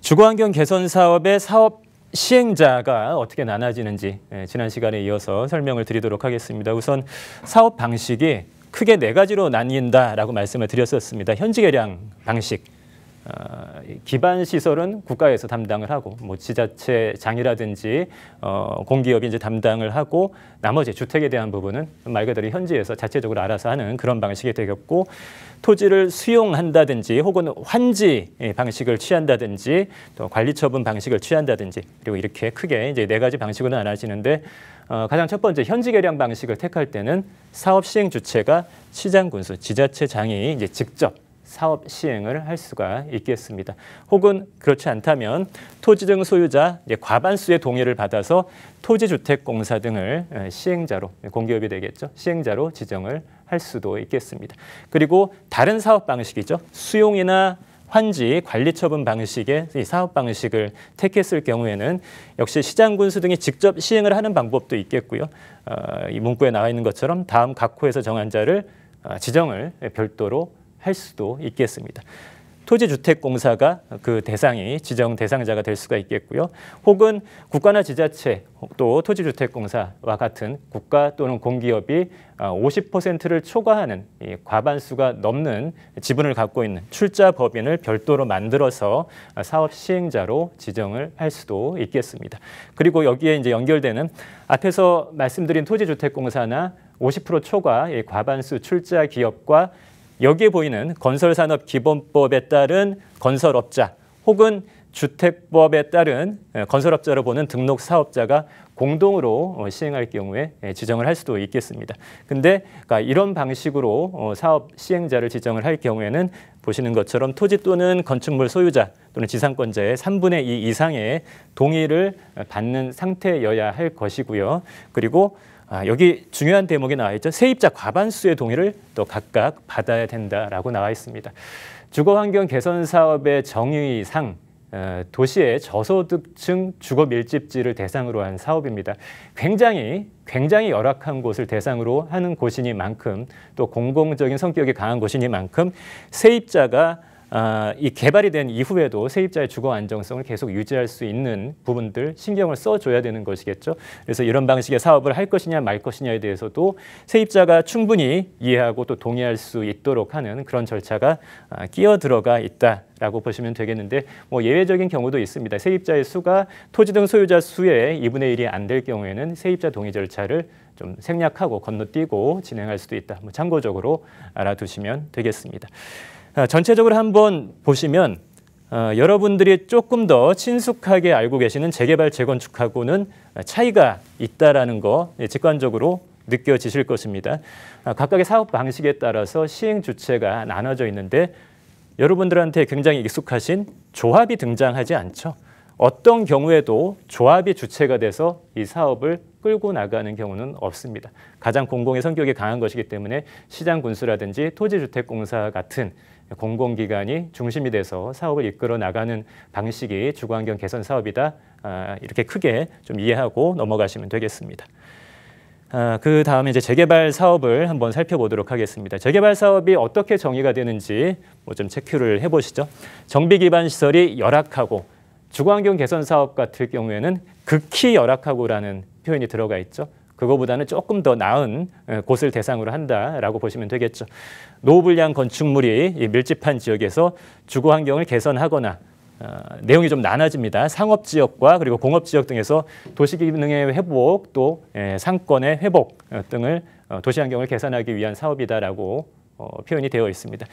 주거환경 개선 사업의 사업 시행자가 어떻게 나눠지는지 지난 시간에 이어서 설명을 드리도록 하겠습니다. 우선 사업 방식이 크게 네 가지로 나뉜다라고 말씀을 드렸었습니다. 현지 개량 방식, 기반 시설은 국가에서 담당을 하고, 뭐 지자체장이라든지 공기업이 이제 담당을 하고, 나머지 주택에 대한 부분은 말 그대로 현지에서 자체적으로 알아서 하는 그런 방식이 되겠고, 토지를 수용한다든지 혹은 환지 방식을 취한다든지 또 관리처분 방식을 취한다든지, 그리고 이렇게 크게 이제 네 가지 방식으로 나눠지는데, 가장 첫 번째 현지 개량 방식을 택할 때는 사업 시행 주체가 시장군수, 지자체장이 이제 직접 사업 시행을 할 수가 있겠습니다. 혹은 그렇지 않다면 토지 등 소유자 과반수의 동의를 받아서 토지주택공사 등을 시행자로, 공기업이 되겠죠. 시행자로 지정을 할 수도 있겠습니다. 그리고 다른 사업 방식이죠. 수용이나 환지, 관리처분 방식의 사업 방식을 택했을 경우에는 역시 시장군수 등이 직접 시행을 하는 방법도 있겠고요. 이 문구에 나와 있는 것처럼 다음 각 호에서 정한 자를 지정을 별도로 할 수도 있겠습니다. 토지주택공사가 그 대상이 지정 대상자가 될 수가 있겠고요. 혹은 국가나 지자체 또 토지주택공사와 같은 국가 또는 공기업이 50%를 초과하는 과반수가 넘는 지분을 갖고 있는 출자법인을 별도로 만들어서 사업 시행자로 지정을 할 수도 있겠습니다. 그리고 여기에 이제 연결되는 앞에서 말씀드린 토지주택공사나 50% 초과 과반수 출자 기업과 여기에 보이는 건설산업기본법에 따른 건설업자 혹은 주택법에 따른 건설업자로 보는 등록사업자가 공동으로 시행할 경우에 지정을 할 수도 있겠습니다. 근데 이런 방식으로 사업 시행자를 지정을 할 경우에는 보시는 것처럼 토지 또는 건축물 소유자 또는 지상권자의 3분의 2 이상의 동의를 받는 상태여야 할 것이고요. 그리고 여기 중요한 대목이 나와 있죠. 세입자 과반수의 동의를 또 각각 받아야 된다라고 나와 있습니다. 주거환경 개선 사업의 정의상 도시의 저소득층 주거 밀집지를 대상으로 한 사업입니다. 굉장히 열악한 곳을 대상으로 하는 곳이니만큼 또 공공적인 성격이 강한 곳이니만큼 세입자가 이 개발이 된 이후에도 세입자의 주거 안정성을 계속 유지할 수 있는 부분들 신경을 써줘야 되는 것이겠죠. 그래서 이런 방식의 사업을 할 것이냐 말 것이냐에 대해서도 세입자가 충분히 이해하고 또 동의할 수 있도록 하는 그런 절차가 끼어 들어가 있다라고 보시면 되겠는데, 뭐 예외적인 경우도 있습니다. 세입자의 수가 토지 등 소유자 수의 2분의 1이 안 될 경우에는 세입자 동의 절차를 좀 생략하고 건너뛰고 진행할 수도 있다. 뭐 참고적으로 알아두시면 되겠습니다. 전체적으로 한번 보시면 여러분들이 조금 더 친숙하게 알고 계시는 재개발, 재건축하고는 차이가 있다라는 거 직관적으로 느껴지실 것입니다. 각각의 사업 방식에 따라서 시행 주체가 나눠져 있는데 여러분들한테 굉장히 익숙하신 조합이 등장하지 않죠. 어떤 경우에도 조합이 주체가 돼서 이 사업을 끌고 나가는 경우는 없습니다. 가장 공공의 성격이 강한 것이기 때문에 시장군수라든지 토지주택공사 같은 공공기관이 중심이 돼서 사업을 이끌어 나가는 방식이 주거환경 개선 사업이다. 이렇게 크게 좀 이해하고 넘어가시면 되겠습니다. 그 다음에 이제 재개발 사업을 한번 살펴보도록 하겠습니다. 재개발 사업이 어떻게 정의가 되는지 좀 체크를 해보시죠. 정비 기반 시설이 열악하고 주거환경 개선 사업 같을 경우에는 극히 열악하고라는 표현이 들어가 있죠. 그거보다는 조금 더 나은 곳을 대상으로 한다라고 보시면 되겠죠. 노후불량 건축물이 밀집한 지역에서 주거 환경을 개선하거나 내용이 좀 나눠집니다. 상업지역과 그리고 공업지역 등에서 도시기능의 회복 또 상권의 회복 등을 도시환경을 개선하기 위한 사업이다라고 표현이 되어 있습니다.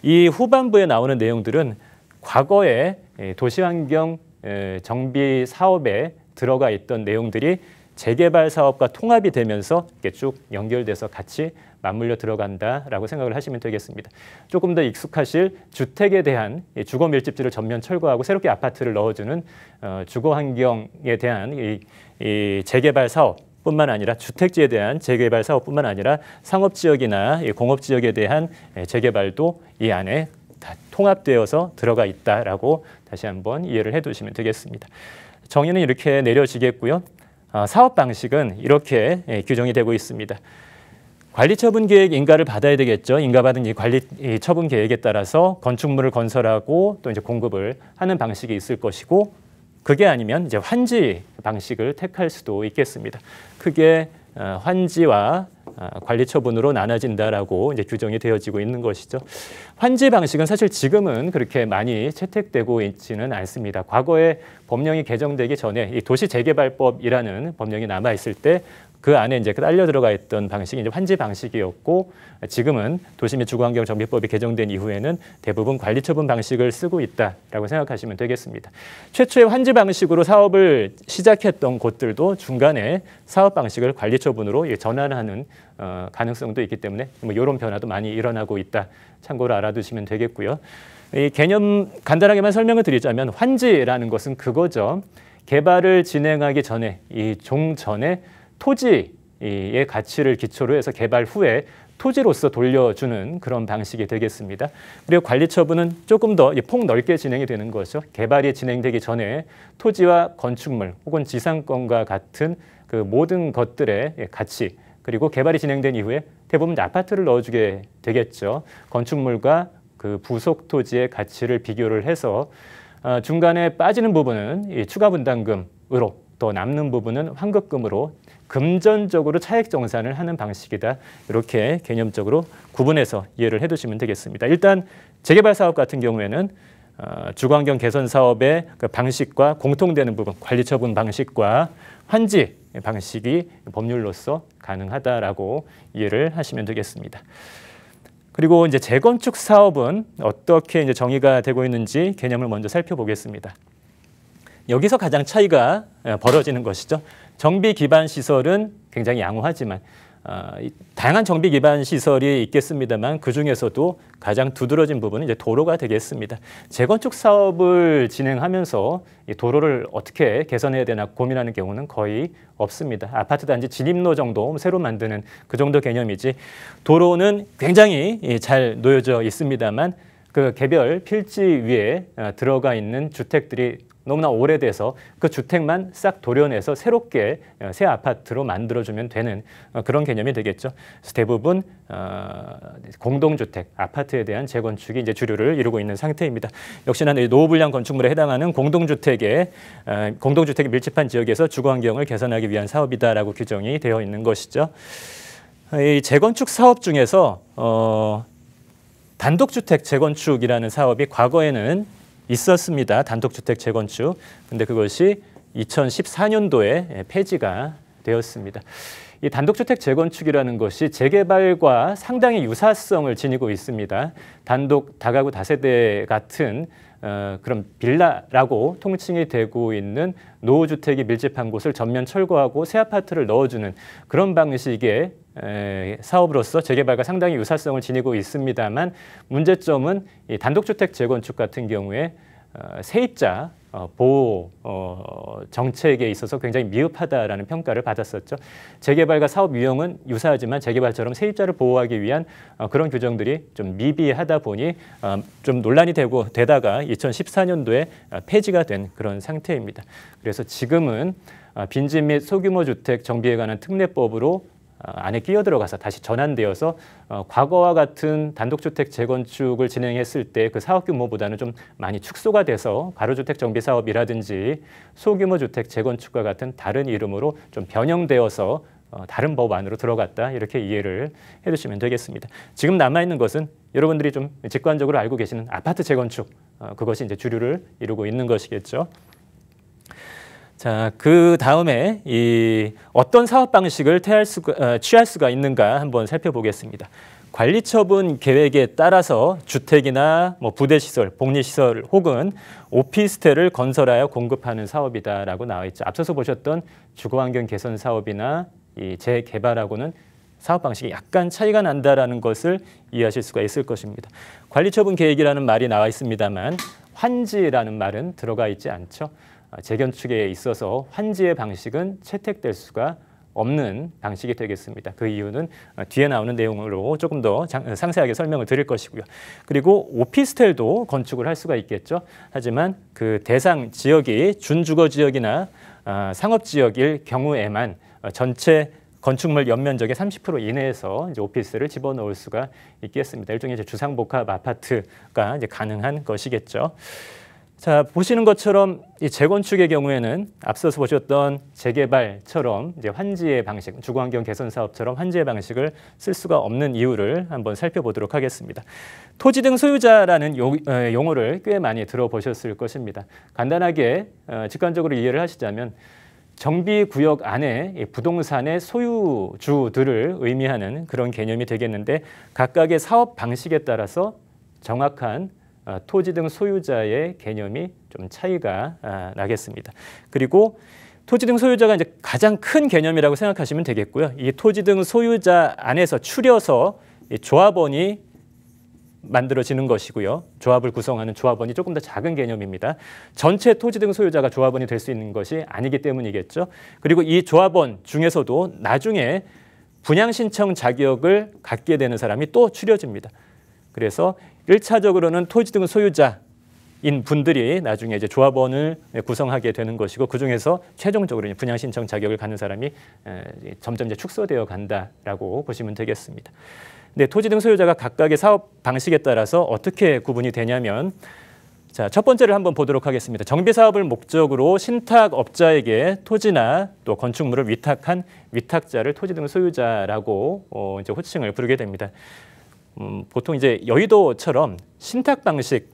이 후반부에 나오는 내용들은 과거에 도시환경 정비 사업에 들어가 있던 내용들이 재개발 사업과 통합이 되면서 이렇게 쭉 연결돼서 같이 맞물려 들어간다라고 생각을 하시면 되겠습니다. 조금 더 익숙하실 주택에 대한 주거 밀집지를 전면 철거하고 새롭게 아파트를 넣어주는 주거 환경에 대한 이 재개발 사업뿐만 아니라 주택지에 대한 재개발 사업뿐만 아니라 상업지역이나 공업지역에 대한 재개발도 이 안에 다 통합되어서 들어가 있다라고 다시 한번 이해를 해두시면 되겠습니다. 정의는 이렇게 내려지겠고요. 사업 방식은 이렇게 규정이 되고 있습니다. 관리처분 계획 인가를 받아야 되겠죠. 인가받은 이 관리 처분 계획에 따라서 건축물을 건설하고 또 이제 공급을 하는 방식이 있을 것이고, 그게 아니면 이제 환지 방식을 택할 수도 있겠습니다. 크게 환지와 관리처분으로 나눠진다라고 이제 규정이 되어지고 있는 것이죠. 환지 방식은 사실 지금은 그렇게 많이 채택되고 있지는 않습니다. 과거에 법령이 개정되기 전에 이 도시재개발법이라는 법령이 남아 있을 때 그 안에 이제 딸려 들어가 있던 방식이 이제 환지 방식이었고, 지금은 도시 및 주거환경정비법이 개정된 이후에는 대부분 관리처분 방식을 쓰고 있다라고 생각하시면 되겠습니다. 최초의 환지 방식으로 사업을 시작했던 곳들도 중간에 사업 방식을 관리처분으로 전환하는 가능성도 있기 때문에 뭐 이런 변화도 많이 일어나고 있다. 참고로 알아두시면 되겠고요. 이 개념 간단하게만 설명을 드리자면 환지라는 것은 그거죠. 개발을 진행하기 전에 이 종전에 토지의 가치를 기초로 해서 개발 후에 토지로서 돌려주는 그런 방식이 되겠습니다. 그리고 관리처분은 조금 더 폭넓게 진행이 되는 거죠. 개발이 진행되기 전에 토지와 건축물 혹은 지상권과 같은 그 모든 것들의 가치, 그리고 개발이 진행된 이후에 대부분 아파트를 넣어주게 되겠죠. 건축물과 그 부속 토지의 가치를 비교를 해서 중간에 빠지는 부분은 이 추가 분담금으로, 또 남는 부분은 환급금으로 금전적으로 차액 정산을 하는 방식이다. 이렇게 개념적으로 구분해서 이해를 해두시면 되겠습니다. 일단 재개발 사업 같은 경우에는 주거환경 개선 사업의 그 방식과 공통되는 부분, 관리처분 방식과 환지 방식이 법률로서 가능하다라고 이해를 하시면 되겠습니다. 그리고 이제 재건축 사업은 어떻게 이제 정의가 되고 있는지 개념을 먼저 살펴보겠습니다. 여기서 가장 차이가 벌어지는 것이죠. 정비 기반 시설은 굉장히 양호하지만 다양한 정비 기반 시설이 있겠습니다만 그 중에서도 가장 두드러진 부분은 이제 도로가 되겠습니다. 재건축 사업을 진행하면서 이 도로를 어떻게 개선해야 되나 고민하는 경우는 거의 없습니다. 아파트 단지 진입로 정도 새로 만드는 그 정도 개념이지, 도로는 굉장히 잘 놓여져 있습니다만 그 개별 필지 위에 들어가 있는 주택들이 너무나 오래돼서 그 주택만 싹 도려내서 새롭게 새 아파트로 만들어주면 되는 그런 개념이 되겠죠. 그래서 대부분 공동주택, 아파트에 대한 재건축이 이제 주류를 이루고 있는 상태입니다. 역시나 노후불량 건축물에 해당하는 공동주택이 밀집한 지역에서 주거환경을 개선하기 위한 사업이다라고 규정이 되어 있는 것이죠. 이 재건축 사업 중에서 단독주택 재건축이라는 사업이 과거에는 있었습니다. 단독주택 재건축. 근데 그것이 2014년도에 폐지가 되었습니다. 이 단독주택 재건축이라는 것이 재개발과 상당히 유사성을 지니고 있습니다. 단독, 다가구, 다세대 같은 그런 빌라라고 통칭이 되고 있는 노후주택이 밀집한 곳을 전면 철거하고 새 아파트를 넣어주는 그런 방식의 사업으로서 재개발과 상당히 유사성을 지니고 있습니다만, 문제점은 이 단독주택 재건축 같은 경우에 세입자 보호 정책에 있어서 굉장히 미흡하다라는 평가를 받았었죠. 재개발과 사업 유형은 유사하지만 재개발처럼 세입자를 보호하기 위한 그런 규정들이 좀 미비하다 보니 좀 논란이 되다가 2014년도에 폐지가 된 그런 상태입니다. 그래서 지금은 빈집 및 소규모 주택 정비에 관한 특례법으로 안에 끼어들어가서 다시 전환되어서 과거와 같은 단독주택 재건축을 진행했을 때 그 사업 규모보다는 좀 많이 축소가 돼서 가로주택 정비 사업이라든지 소규모 주택 재건축과 같은 다른 이름으로 좀 변형되어서 다른 법 안으로 들어갔다, 이렇게 이해를 해주시면 되겠습니다. 지금 남아있는 것은 여러분들이 좀 직관적으로 알고 계시는 아파트 재건축, 그것이 이제 주류를 이루고 있는 것이겠죠. 자, 그 다음에 이 어떤 사업 방식을 취할 수가 있는가 한번 살펴보겠습니다. 관리처분 계획에 따라서 주택이나 뭐 부대시설, 복리시설 혹은 오피스텔을 건설하여 공급하는 사업이다라고 나와 있죠. 앞서서 보셨던 주거환경 개선 사업이나 이 재개발하고는 사업 방식이 약간 차이가 난다라는 것을 이해하실 수가 있을 것입니다. 관리처분 계획이라는 말이 나와 있습니다만 환지라는 말은 들어가 있지 않죠. 재건축에 있어서 환지의 방식은 채택될 수가 없는 방식이 되겠습니다. 그 이유는 뒤에 나오는 내용으로 조금 더 상세하게 설명을 드릴 것이고요. 그리고 오피스텔도 건축을 할 수가 있겠죠. 하지만 그 대상 지역이 준주거 지역이나 상업 지역일 경우에만 전체 건축물 연면적의 30% 이내에서 이제 오피스를 집어넣을 수가 있겠습니다. 일종의 이제 주상복합 아파트가 이제 가능한 것이겠죠. 자, 보시는 것처럼 이 재건축의 경우에는 앞서서 보셨던 재개발처럼 이제 환지의 방식, 주거환경 개선 사업처럼 환지의 방식을 쓸 수가 없는 이유를 한번 살펴보도록 하겠습니다. 토지 등 소유자라는 용어를 꽤 많이 들어보셨을 것입니다. 간단하게 직관적으로 이해를 하시자면 정비구역 안에 부동산의 소유주들을 의미하는 그런 개념이 되겠는데 각각의 사업 방식에 따라서 정확한 토지 등 소유자의 개념이 좀 차이가 나겠습니다. 그리고 토지 등 소유자가 이제 가장 큰 개념이라고 생각하시면 되겠고요. 이 토지 등 소유자 안에서 추려서 이 조합원이 만들어지는 것이고요. 조합을 구성하는 조합원이 조금 더 작은 개념입니다. 전체 토지 등 소유자가 조합원이 될 수 있는 것이 아니기 때문이겠죠. 그리고 이 조합원 중에서도 나중에 분양 신청 자격을 갖게 되는 사람이 또 추려집니다. 그래서 1차적으로는 토지 등 소유자인 분들이 나중에 이제 조합원을 구성하게 되는 것이고 그중에서 최종적으로 분양 신청 자격을 갖는 사람이 점점 이제 축소되어 간다라고 보시면 되겠습니다. 네, 토지 등 소유자가 각각의 사업 방식에 따라서 어떻게 구분이 되냐면 자, 첫 번째를 한번 보도록 하겠습니다. 정비 사업을 목적으로 신탁업자에게 토지나 또 건축물을 위탁한 위탁자를 토지 등 소유자라고 이제 호칭을 부르게 됩니다. 보통 이제 여의도처럼 신탁 방식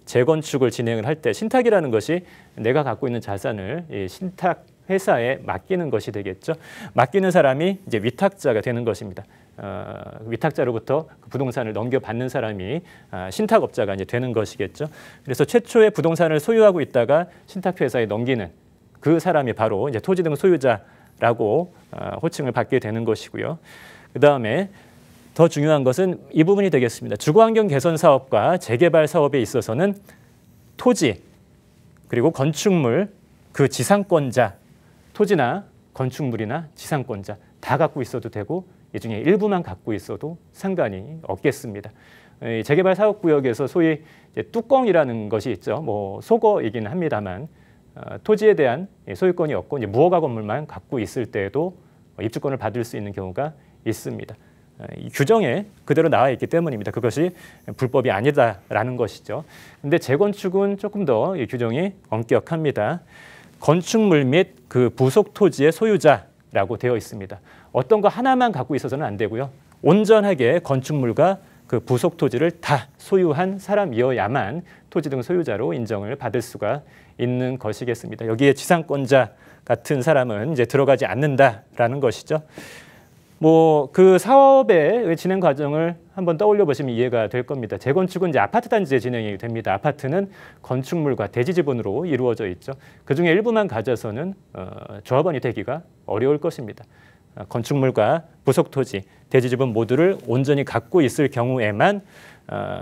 재건축을 진행을 할 때 신탁이라는 것이 내가 갖고 있는 자산을 이 신탁 회사에 맡기는 것이 되겠죠. 맡기는 사람이 이제 위탁자가 되는 것입니다. 위탁자로부터 그 부동산을 넘겨받는 사람이 신탁업자가 이제 되는 것이겠죠. 그래서 최초의 부동산을 소유하고 있다가 신탁회사에 넘기는 그 사람이 바로 이제 토지 등 소유자라고 호칭을 받게 되는 것이고요. 그 다음에 더 중요한 것은 이 부분이 되겠습니다. 주거환경 개선 사업과 재개발 사업에 있어서는 토지 그리고 건축물 그 지상권자 토지나 건축물이나 지상권자 다 갖고 있어도 되고 이 중에 일부만 갖고 있어도 상관이 없겠습니다. 재개발 사업구역에서 소위 이제 뚜껑이라는 것이 있죠. 뭐 속어이긴 합니다만 토지에 대한 소유권이 없고 이제 무허가 건물만 갖고 있을 때에도 입주권을 받을 수 있는 경우가 있습니다. 이 규정에 그대로 나와 있기 때문입니다. 그것이 불법이 아니다라는 것이죠. 근데 재건축은 조금 더 이 규정이 엄격합니다. 건축물 및 그 부속 토지의 소유자라고 되어 있습니다. 어떤 거 하나만 갖고 있어서는 안 되고요. 온전하게 건축물과 그 부속 토지를 다 소유한 사람이어야만 토지 등 소유자로 인정을 받을 수가 있는 것이겠습니다. 여기에 지상권자 같은 사람은 이제 들어가지 않는다라는 것이죠. 뭐 그 사업의 진행 과정을 한번 떠올려 보시면 이해가 될 겁니다. 재건축은 이제 아파트 단지에 진행이 됩니다. 아파트는 건축물과 대지 지분으로 이루어져 있죠. 그중에 일부만 가져서는 조합원이 되기가 어려울 것입니다. 건축물과 부속 토지, 대지 지분 모두를 온전히 갖고 있을 경우에만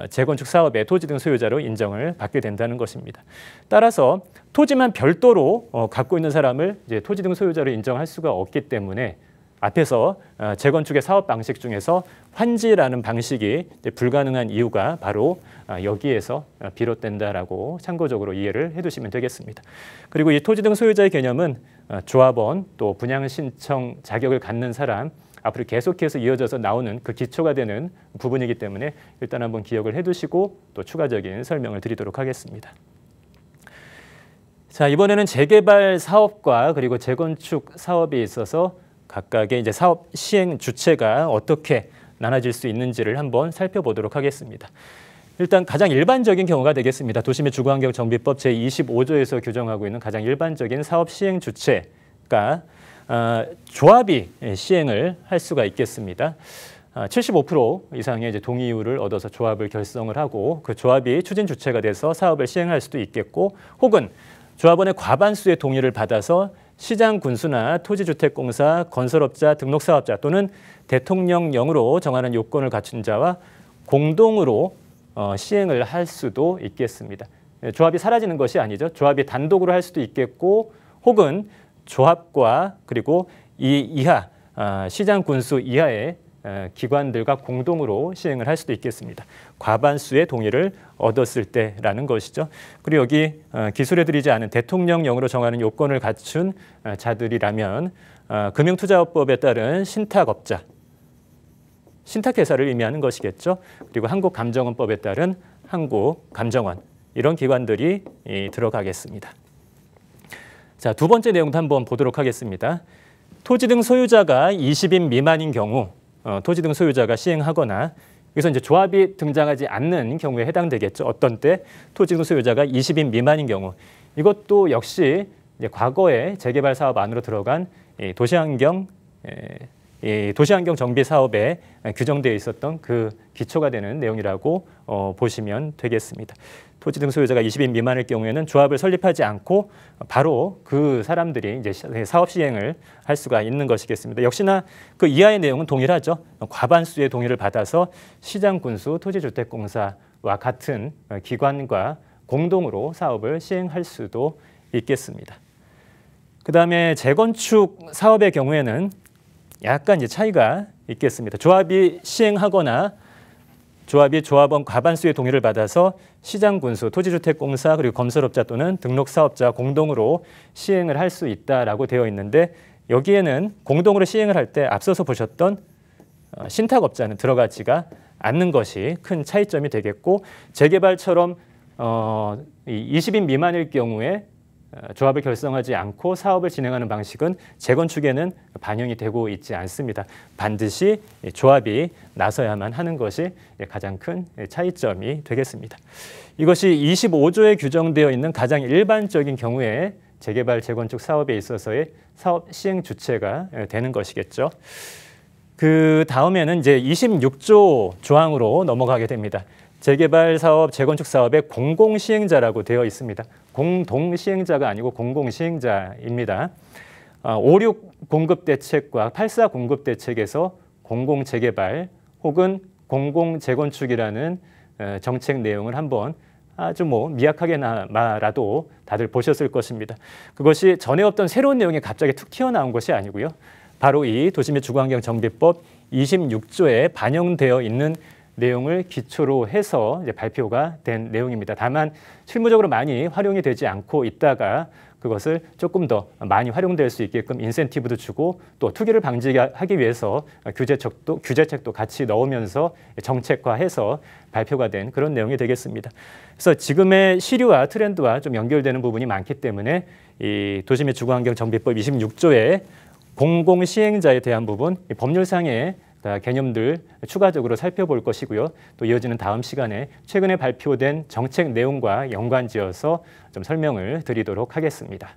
재건축 사업의 토지 등 소유자로 인정을 받게 된다는 것입니다. 따라서 토지만 별도로 갖고 있는 사람을 이제 토지 등 소유자로 인정할 수가 없기 때문에 앞에서 재건축의 사업 방식 중에서 환지라는 방식이 불가능한 이유가 바로 여기에서 비롯된다라고 참고적으로 이해를 해두시면 되겠습니다. 그리고 이 토지 등 소유자의 개념은 조합원 또 분양 신청 자격을 갖는 사람 앞으로 계속해서 이어져서 나오는 그 기초가 되는 부분이기 때문에 일단 한번 기억을 해두시고 또 추가적인 설명을 드리도록 하겠습니다. 자, 이번에는 재개발 사업과 그리고 재건축 사업에 있어서 각각의 이제 사업 시행 주체가 어떻게 나눠질 수 있는지를 한번 살펴보도록 하겠습니다. 일단 가장 일반적인 경우가 되겠습니다. 도시 및 주거환경정비법 제25조에서 규정하고 있는 가장 일반적인 사업 시행 주체가 조합이 시행을 할 수가 있겠습니다. 75% 이상의 이제 동의율을 얻어서 조합을 결성을 하고 그 조합이 추진 주체가 돼서 사업을 시행할 수도 있겠고 혹은 조합원의 과반수의 동의를 받아서 시장 군수나 토지주택공사, 건설업자, 등록사업자 또는 대통령령으로 정하는 요건을 갖춘 자와 공동으로 시행을 할 수도 있겠습니다. 조합이 사라지는 것이 아니죠. 조합이 단독으로 할 수도 있겠고 혹은 조합과 그리고 이 이하 시장 군수 이하의 기관들과 공동으로 시행을 할 수도 있겠습니다. 과반수의 동의를 얻었을 때라는 것이죠. 그리고 여기 기술해드리지 않은 대통령령으로 정하는 요건을 갖춘 자들이라면 금융투자업법에 따른 신탁업자, 신탁회사를 의미하는 것이겠죠. 그리고 한국감정원법에 따른 한국감정원, 이런 기관들이 들어가겠습니다. 자, 두 번째 내용도 한번 보도록 하겠습니다. 토지 등 소유자가 20인 미만인 경우, 토지 등 소유자가 시행하거나, 여기서 이제 조합이 등장하지 않는 경우에 해당되겠죠. 어떤 때 토지 등 소유자가 20인 미만인 경우, 이것도 역시 이제 과거에 재개발 사업 안으로 들어간 도시환경 정비 사업에 규정되어 있었던 그 기초가 되는 내용이라고 보시면 되겠습니다. 토지 등 소유자가 20인 미만일 경우에는 조합을 설립하지 않고 바로 그 사람들이 이제 사업 시행을 할 수가 있는 것이겠습니다. 역시나 그 이하의 내용은 동일하죠. 과반수의 동의를 받아서 시장군수 토지주택공사와 같은 기관과 공동으로 사업을 시행할 수도 있겠습니다. 그다음에 재건축 사업의 경우에는 약간 이제 차이가 있겠습니다. 조합이 시행하거나 조합원 과반수의 동의를 받아서 시장군수, 토지주택공사, 그리고 건설업자 또는 등록사업자 공동으로 시행을 할 수 있다라고 되어 있는데, 여기에는 공동으로 시행을 할 때 앞서서 보셨던 신탁업자는 들어가지가 않는 것이 큰 차이점이 되겠고, 재개발처럼 20인 미만일 경우에 조합을 결성하지 않고 사업을 진행하는 방식은 재건축에는 반영이 되고 있지 않습니다. 반드시 조합이 나서야만 하는 것이 가장 큰 차이점이 되겠습니다. 이것이 25조에 규정되어 있는 가장 일반적인 경우에 재개발, 재건축 사업에 있어서의 사업 시행 주체가 되는 것이겠죠. 그 다음에는 이제 26조 조항으로 넘어가게 됩니다. 재개발 사업, 재건축 사업의 공공시행자라고 되어 있습니다. 공동시행자가 아니고 공공시행자입니다. 56 공급대책과 84 공급대책에서 공공재개발 혹은 공공재건축이라는 정책 내용을 한번 아주 미약하게나마라도 다들 보셨을 것입니다. 그것이 전에 없던 새로운 내용이 갑자기 툭 튀어나온 것이 아니고요. 바로 이 도시및 주거환경정비법 26조에 반영되어 있는 내용을 기초로 해서 이제 발표가 된 내용입니다. 다만 실무적으로 많이 활용이 되지 않고 있다가 그것을 조금 더 많이 활용될 수 있게끔 인센티브도 주고 또 투기를 방지하기 위해서 규제책도 같이 넣으면서 정책화해서 발표가 된 그런 내용이 되겠습니다. 그래서 지금의 시류와 트렌드와 좀 연결되는 부분이 많기 때문에 이 도시 및 주거환경정비법 26조의 공공시행자에 대한 부분, 법률상의 개념들 추가적으로 살펴볼 것이고요. 또 이어지는 다음 시간에 최근에 발표된 정책 내용과 연관지어서 좀 설명을 드리도록 하겠습니다.